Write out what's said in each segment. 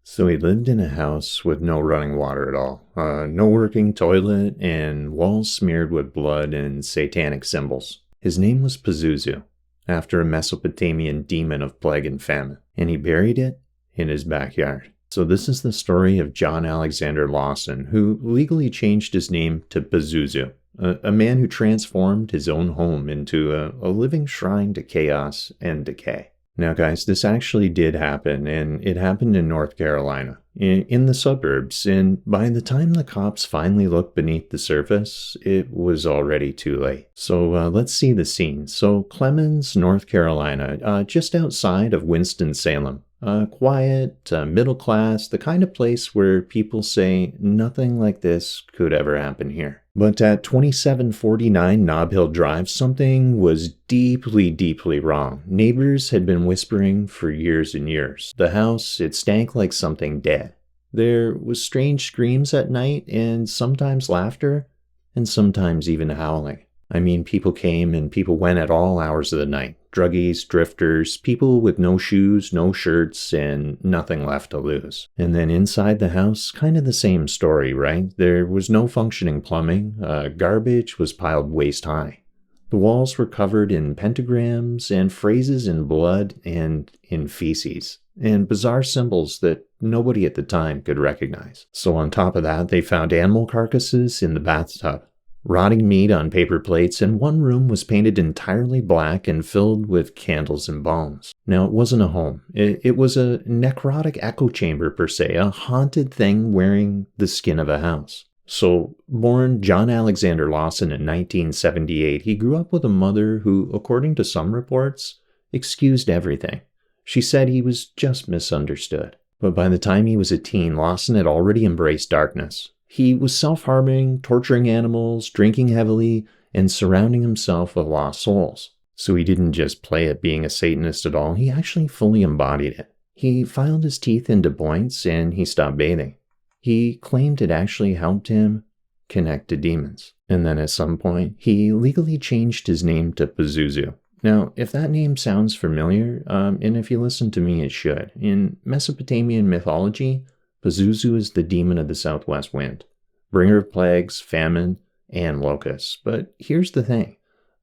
So he lived in a house with no running water at all, no working toilet, and walls smeared with blood and satanic symbols. His name was Pazuzu, after a Mesopotamian demon of plague and famine, and he buried it in his backyard. So this is the story of John Alexander Lawson, who legally changed his name to Pazuzu, a man who transformed his own home into a living shrine to chaos and decay. Now guys, this actually did happen, and it happened in North Carolina, in the suburbs, and by the time the cops finally looked beneath the surface, it was already too late. So let's see the scene. So Clemmons, North Carolina, just outside of Winston-Salem. Quiet, middle class, the kind of place where people say nothing like this could ever happen here. But at 2749 Knobill Drive, something was deeply, deeply wrong. Neighbors had been whispering for years and years. The house, it stank like something dead. There was strange screams at night, and sometimes laughter, and sometimes even howling. I mean, people came and people went at all hours of the night. Druggies, drifters, people with no shoes, no shirts, and nothing left to lose. And then inside the house, kind of the same story, right? There was no functioning plumbing. Garbage was piled waist high. The walls were covered in pentagrams and phrases in blood and in feces, and bizarre symbols that nobody at the time could recognize. So on top of that, they found animal carcasses in the bathtub, rotting meat on paper plates, and one room was painted entirely black and filled with candles and bones. Now, it wasn't a home. It was a necrotic echo chamber, per se, a haunted thing wearing the skin of a house. So, born John Alexander Lawson in 1978, he grew up with a mother who, according to some reports, excused everything. She said he was just misunderstood. But by the time he was a teen, Lawson had already embraced darkness. He was self-harming, torturing animals, drinking heavily, and surrounding himself with lost souls. So he didn't just play at being a Satanist at all, he actually fully embodied it. He filed his teeth into points and he stopped bathing. He claimed it actually helped him connect to demons. And then at some point, he legally changed his name to Pazuzu. Now, if that name sounds familiar, and if you listen to me, it should. In Mesopotamian mythology, Pazuzu is the demon of the southwest wind, bringer of plagues, famine, and locusts. But here's the thing.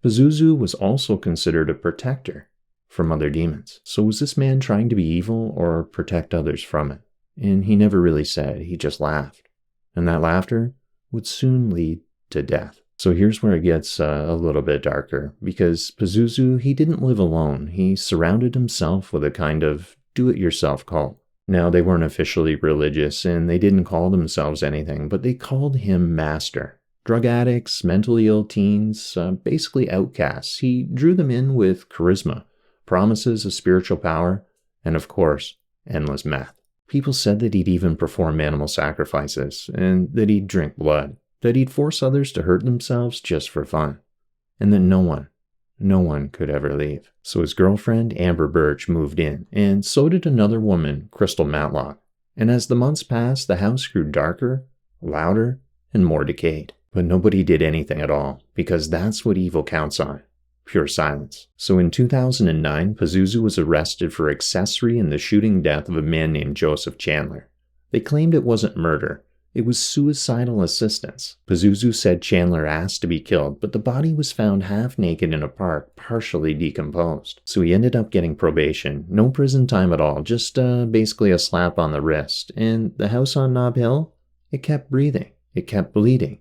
Pazuzu was also considered a protector from other demons. So was this man trying to be evil or protect others from it? And he never really said, he just laughed. And that laughter would soon lead to death. So here's where it gets a little bit darker, because Pazuzu, he didn't live alone. He surrounded himself with a kind of do-it-yourself cult. Now, they weren't officially religious, and they didn't call themselves anything, but they called him Master. Drug addicts, mentally ill teens, basically outcasts. He drew them in with charisma, promises of spiritual power, and of course, endless meth. People said that he'd even perform animal sacrifices, and that he'd drink blood, that he'd force others to hurt themselves just for fun, and that no one could ever leave. So his girlfriend, Amber Birch, moved in, and so did another woman, Crystal Matlock. And as the months passed, the house grew darker, louder, and more decayed. But nobody did anything at all, because that's what evil counts on. Pure silence. So in 2009, Pazuzu was arrested for accessory in the shooting death of a man named Joseph Chandler. They claimed it wasn't murder. It was suicidal assistance. Pazuzu said Chandler asked to be killed, but the body was found half naked in a park, partially decomposed. So he ended up getting probation. No prison time at all, just basically a slap on the wrist. And the house on Nob Hill? It kept breathing. It kept bleeding.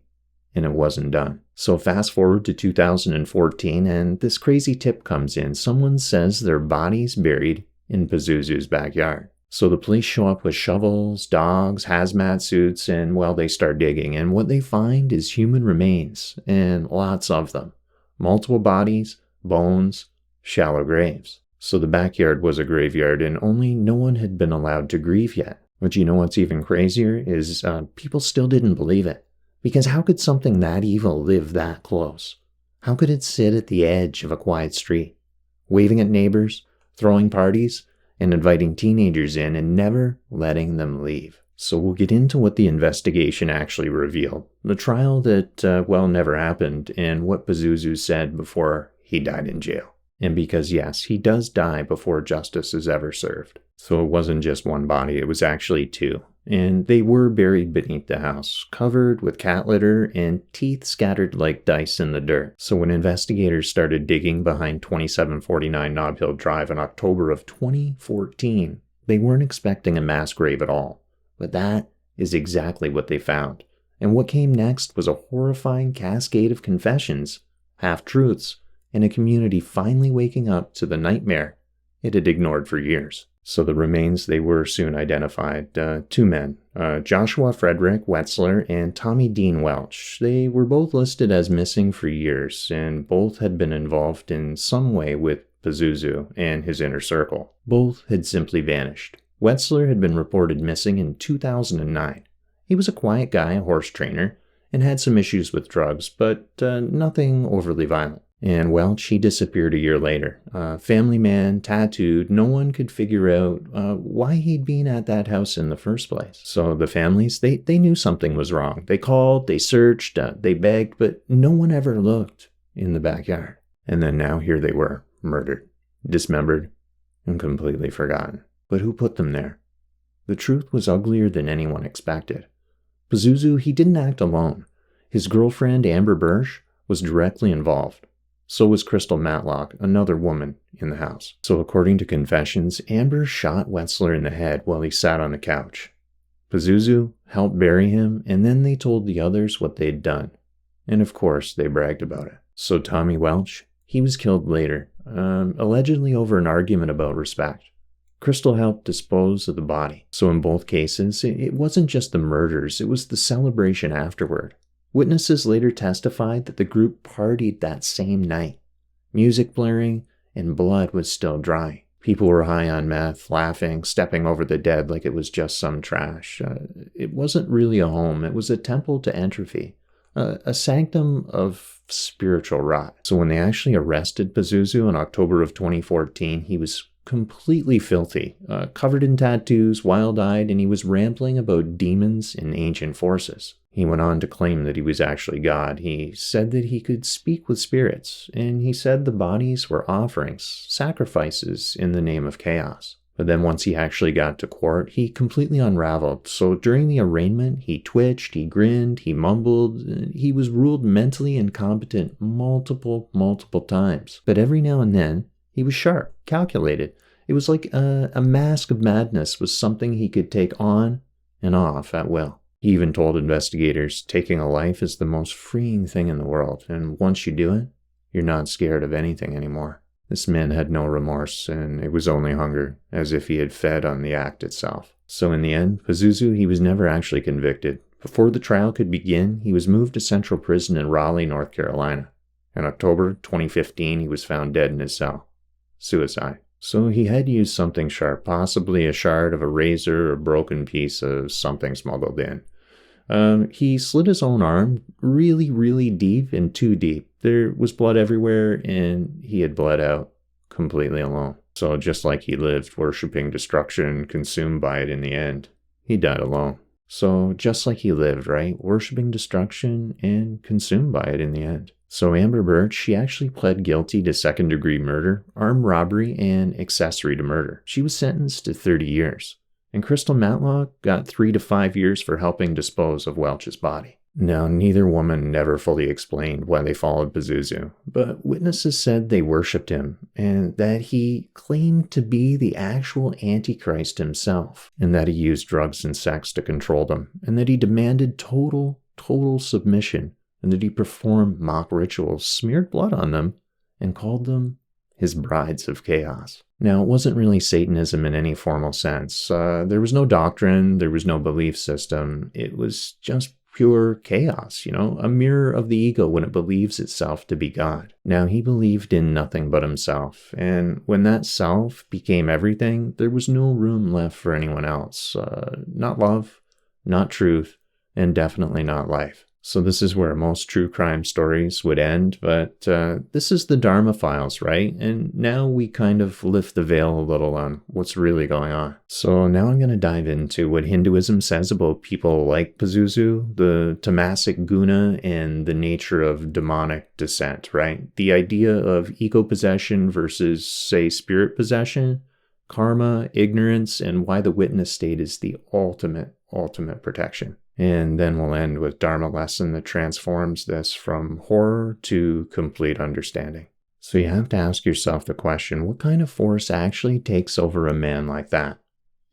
And it wasn't done. So fast forward to 2014, and this crazy tip comes in. Someone says their body's buried in Pazuzu's backyard. So the police show up with shovels, dogs, hazmat suits, and well, they start digging. And what they find is human remains, and lots of them. Multiple bodies, bones, shallow graves. So the backyard was a graveyard, and only no one had been allowed to grieve yet. But you know what's even crazier is people still didn't believe it. Because how could something that evil live that close? How could it sit at the edge of a quiet street, waving at neighbors, throwing parties, and inviting teenagers in and never letting them leave? So we'll get into what the investigation actually revealed. The trial that, never happened, and what Pazuzu said before he died in jail. And because yes, he does die before justice is ever served. So it wasn't just one body, it was actually two. And they were buried beneath the house, covered with cat litter and teeth scattered like dice in the dirt. So when investigators started digging behind 2749 Knobill Drive in October of 2014, they weren't expecting a mass grave at all. But that is exactly what they found. And what came next was a horrifying cascade of confessions, half-truths, and a community finally waking up to the nightmare it had ignored for years. So the remains, they were soon identified. Two men, Joshua Frederick Wetzler and Tommy Dean Welch. They were both listed as missing for years, and both had been involved in some way with Pazuzu and his inner circle. Both had simply vanished. Wetzler had been reported missing in 2009. He was a quiet guy, a horse trainer, and had some issues with drugs, but nothing overly violent. And Welch, he disappeared a year later. Family man, tattooed, no one could figure out why he'd been at that house in the first place. So the families, they knew something was wrong. They called, they searched, they begged, but no one ever looked in the backyard. And then now here they were, murdered, dismembered, and completely forgotten. But who put them there? The truth was uglier than anyone expected. Pazuzu, he didn't act alone. His girlfriend, Amber Birch, was directly involved. So was Crystal Matlock, another woman in the house. So according to confessions, Amber shot Wetzler in the head while he sat on the couch. Pazuzu helped bury him, and then they told the others what they'd done. And of course, they bragged about it. So Tommy Welch, he was killed later, allegedly over an argument about respect. Crystal helped dispose of the body. So in both cases, it wasn't just the murders, it was the celebration afterward. Witnesses later testified that the group partied that same night. Music blaring, and blood was still dry. People were high on meth, laughing, stepping over the dead like it was just some trash. It wasn't really a home, it was a temple to entropy, a sanctum of spiritual rot. So when they actually arrested Pazuzu in October of 2014, he was completely filthy, covered in tattoos, wild-eyed, and he was rambling about demons and ancient forces. He went on to claim that he was actually God. He said that he could speak with spirits, and he said the bodies were offerings, sacrifices in the name of chaos. But then once he actually got to court, he completely unraveled. So during the arraignment, he twitched, he grinned, he mumbled. He was ruled mentally incompetent multiple times. But every now and then, he was sharp, calculated. It was like a mask of madness was something he could take on and off at will. He even told investigators taking a life is the most freeing thing in the world, and once you do it, you're not scared of anything anymore. This man had no remorse, and it was only hunger, as if he had fed on the act itself. So in the end, Pazuzu, he was never actually convicted. Before the trial could begin, he was moved to Central Prison in Raleigh, North Carolina. In October 2015, he was found dead in his cell. Suicide. So he had used something sharp, possibly a shard of a razor or a broken piece of something smuggled in. He slit his own arm really deep and too deep. There was blood everywhere, and he had bled out completely alone. So just like he lived, worshipping destruction, consumed by it in the end, he died alone. So just like he lived, right? Worshipping destruction and consumed by it in the end. So Amber Birch, she actually pled guilty to second-degree murder, armed robbery, and accessory to murder. She was sentenced to 30 years. And Crystal Matlock got 3 to 5 years for helping dispose of Welch's body. Now, neither woman never fully explained why they followed Pazuzu, but witnesses said they worshipped him, and that he claimed to be the actual Antichrist himself, and that he used drugs and sex to control them, and that he demanded total submission, and that he performed mock rituals, smeared blood on them, and called them his brides of chaos. Now, it wasn't really Satanism in any formal sense. There was no doctrine, there was no belief system. It was just pure chaos, a mirror of the ego when it believes itself to be God. Now, he believed in nothing but himself, and when that self became everything, there was no room left for anyone else. Not love, not truth, and definitely not life. So this is where most true crime stories would end, but this is the Dharma Files, right? And now we kind of lift the veil a little on what's really going on. So now I'm going to dive into what Hinduism says about people like Pazuzu, the tamasic guna, and the nature of demonic descent, right? The idea of ego possession versus, say, spirit possession, karma, ignorance, and why the witness state is the ultimate protection. And then we'll end with Dharma lesson that transforms this from horror to complete understanding. So you have to ask yourself the question, what kind of force actually takes over a man like that?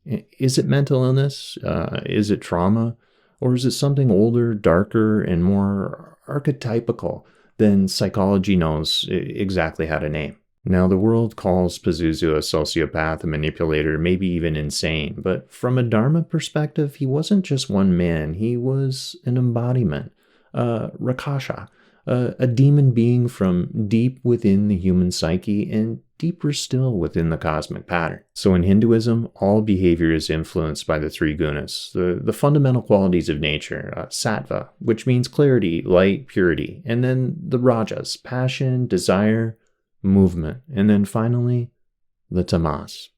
Is it mental illness? Is it trauma? Or is it something older, darker, and more archetypical than psychology knows exactly how to name? Now, the world calls Pazuzu a sociopath, a manipulator, maybe even insane. But from a Dharma perspective, he wasn't just one man. He was an embodiment, Rakasha, a demon being from deep within the human psyche and deeper still within the cosmic pattern. So in Hinduism, all behavior is influenced by the three gunas, the fundamental qualities of nature, sattva, which means clarity, light, purity, and then the rajas, passion, desire, movement, and then finally the tamas,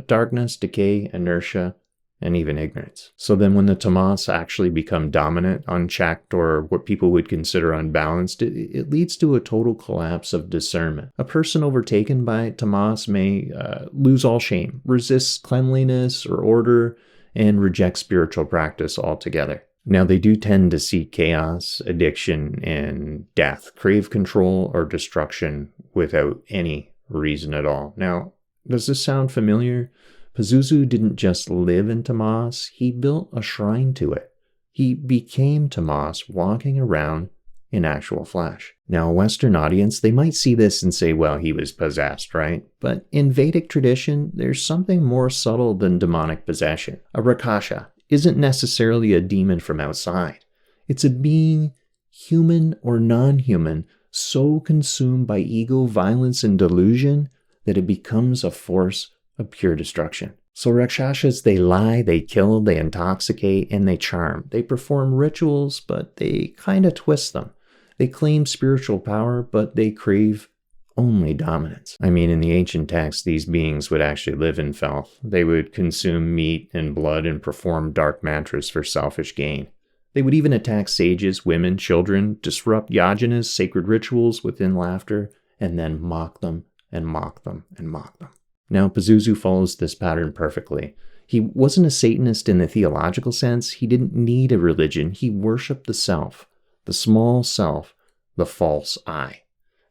darkness, decay, inertia, and even ignorance. So then when the tamas actually become dominant, unchecked, or what people would consider unbalanced, it leads to a total collapse of discernment. A person overtaken by tamas may lose all shame, resist cleanliness or order, and reject spiritual practice altogether. Now, they do tend to seek chaos, addiction, and death, crave control or destruction without any reason at all. Now, does this sound familiar? Pazuzu didn't just live in tamas, he built a shrine to it. He became tamas, walking around in actual flesh. Now, a Western audience, they might see this and say, well, he was possessed, right? But in Vedic tradition, there's something more subtle than demonic possession. A Rakasha isn't necessarily a demon from outside. It's a being, human or non-human, so consumed by ego, violence, and delusion that it becomes a force of pure destruction. So Rakshasas, they lie, they kill, they intoxicate, and they charm. They perform rituals, but they kind of twist them. They claim spiritual power, but they crave only dominance. I mean, in the ancient texts, these beings would actually live in filth. They would consume meat and blood and perform dark mantras for selfish gain. They would even attack sages, women, children, disrupt yajanas, sacred rituals within laughter, and then mock them and mock them and mock them. Now, Pazuzu follows this pattern perfectly. He wasn't a Satanist in the theological sense. He didn't need a religion. He worshipped the self, the small self, the false I.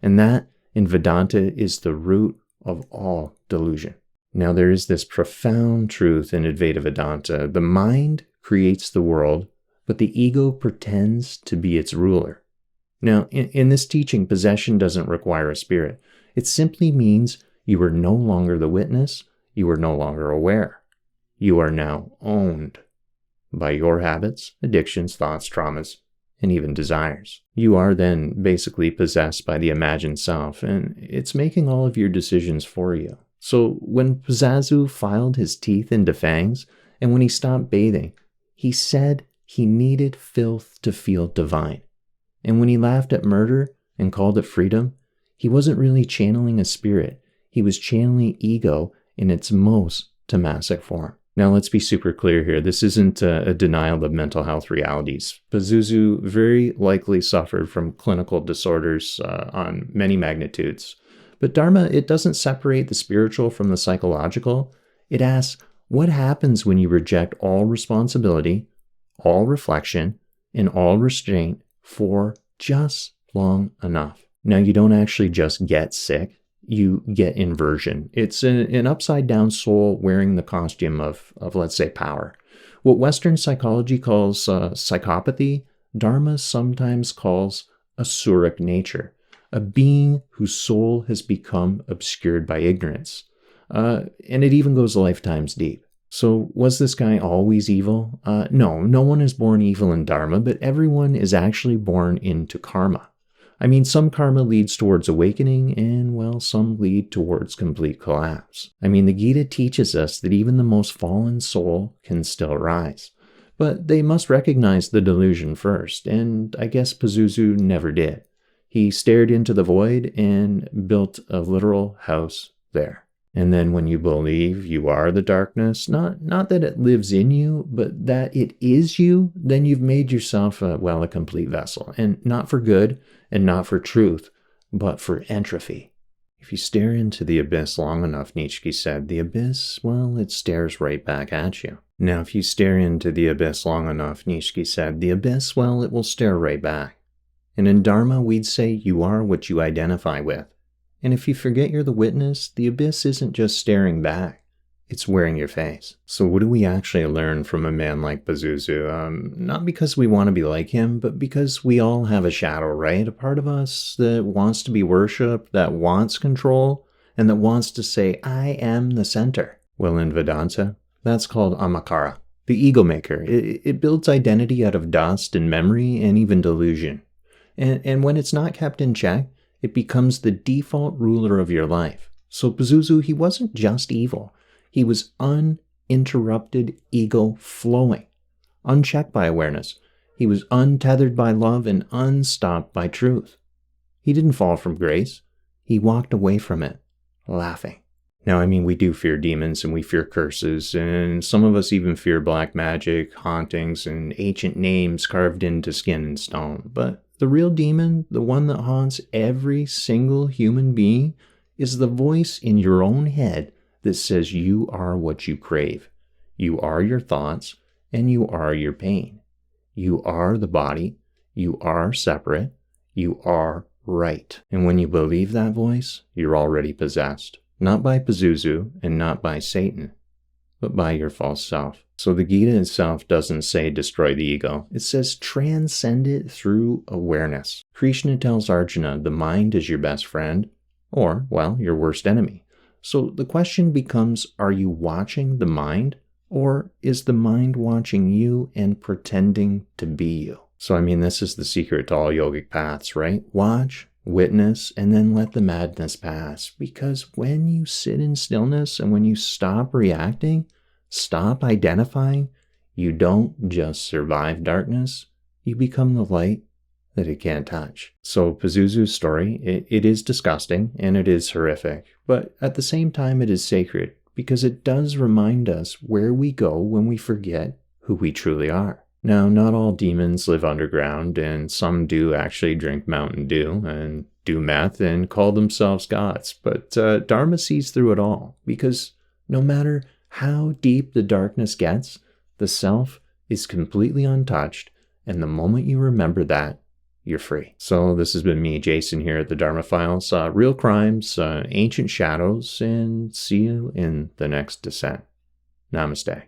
And that, in Vedanta, is the root of all delusion. Now, there is this profound truth in Advaita Vedanta. The mind creates the world, but the ego pretends to be its ruler. Now, in this teaching, possession doesn't require a spirit. It simply means you are no longer the witness, you are no longer aware. You are now owned by your habits, addictions, thoughts, traumas, and even desires. You are then basically possessed by the imagined self, and it's making all of your decisions for you. So when Pazuzu filed his teeth into fangs, and when he stopped bathing, he said he needed filth to feel divine. And when he laughed at murder and called it freedom, he wasn't really channeling a spirit. He was channeling ego in its most tamasic form. Now, let's be super clear here. This isn't a denial of mental health realities. Pazuzu very likely suffered from clinical disorders on many magnitudes. But Dharma, it doesn't separate the spiritual from the psychological. It asks, what happens when you reject all responsibility, all reflection, and all restraint for just long enough? Now, you don't actually just get sick. You get inversion. It's an upside-down soul wearing the costume of, let's say, power. What Western psychology calls psychopathy, Dharma sometimes calls asuric nature, a being whose soul has become obscured by ignorance. And it even goes lifetimes deep. So was this guy always evil? No one is born evil in Dharma, but everyone is actually born into karma. I mean, some karma leads towards awakening, and, well, some lead towards complete collapse. I mean, the Gita teaches us that even the most fallen soul can still rise. But they must recognize the delusion first, and I guess Pazuzu never did. He stared into the void and built a literal house there. And then when you believe you are the darkness, not that it lives in you, but that it is you, then you've made yourself a complete vessel. And not for good, and not for truth, but for entropy. If you stare into the abyss long enough, Nietzsche said, the abyss, well, it stares right back at you. Now, if you stare into the abyss long enough, Nietzsche said, the abyss, well, it will stare right back. And in Dharma, we'd say you are what you identify with. And if you forget you're the witness, the abyss isn't just staring back. It's wearing your face. So what do we actually learn from a man like Pazuzu? Not because we want to be like him, but because we all have a shadow, right? A part of us that wants to be worshipped, that wants control, and that wants to say, I am the center. Well, in Vedanta, that's called amakara, the ego maker. It builds identity out of dust and memory and even delusion. And when it's not kept in check, it becomes the default ruler of your life. So Pazuzu, he wasn't just evil. He was uninterrupted ego flowing, unchecked by awareness. He was untethered by love and unstopped by truth. He didn't fall from grace. He walked away from it, laughing. Now, I mean, we do fear demons and we fear curses, and some of us even fear black magic, hauntings, and ancient names carved into skin and stone. But the real demon, the one that haunts every single human being, is the voice in your own head that says you are what you crave. You are your thoughts, and you are your pain. You are the body. You are separate. You are right. And when you believe that voice, you're already possessed. Not by Pazuzu and not by Satan, but by your false self. So the Gita itself doesn't say destroy the ego. It says transcend it through awareness. Krishna tells Arjuna the mind is your best friend, or, well, your worst enemy. So the question becomes, are you watching the mind, or is the mind watching you and pretending to be you? So I mean, this is the secret to all yogic paths, right? Watch, witness, and then let the madness pass. Because when you sit in stillness and when you stop reacting, stop identifying, you don't just survive darkness, you become the light that it can't touch. So Pazuzu's story, it is disgusting and it is horrific, but at the same time it is sacred because it does remind us where we go when we forget who we truly are. Now, not all demons live underground, and some do actually drink Mountain Dew and do meth and call themselves gods, but Dharma sees through it all, because no matter how deep the darkness gets, the self is completely untouched, and the moment you remember that, you're free. So this has been me, Jason, here at the Dharma Files. Real crimes, ancient shadows, and see you in the next descent. Namaste.